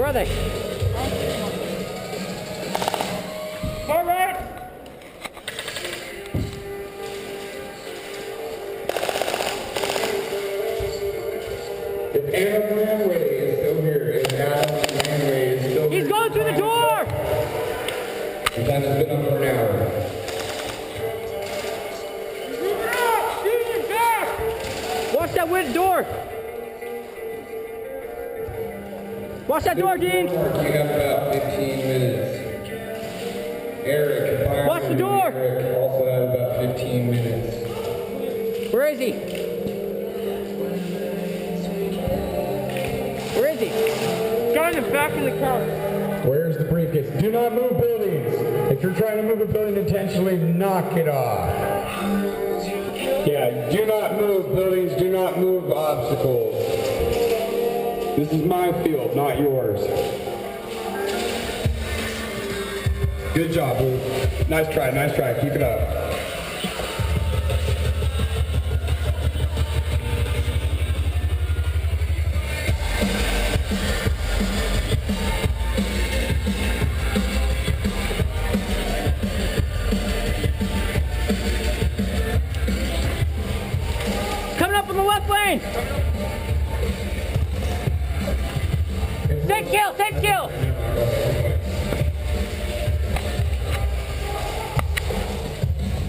Where are they? All right. If Adam Landway is still here, if Adam Landway is still here. He's going through the door! The time has been up for an hour. Watch that door! Watch that door, Dean! You got about 15 minutes. Eric, watch the door! Eric also have about 15 minutes. Where is he? Where is he? Got him back in the car. Where's the briefcase? Do not move buildings. If you're trying to move a building intentionally, knock it off. Yeah, do not move buildings, do not move obstacles. This is my field, not yours. Good job, Boo. Nice try, keep it up. Coming up on the left lane! Take kill!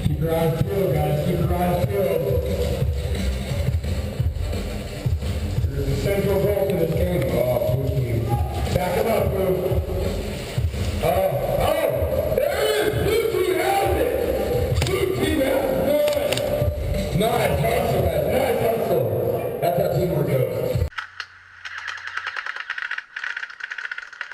Keep your eyes peeled, guys, keep your eyes peeled. There's a central goal to this game. Oh, Blue team. Back him up, Blue. Oh, there it is! Blue team has it! Blue team has it! Nice hustle, guys, nice hustle. That's how teamwork goes.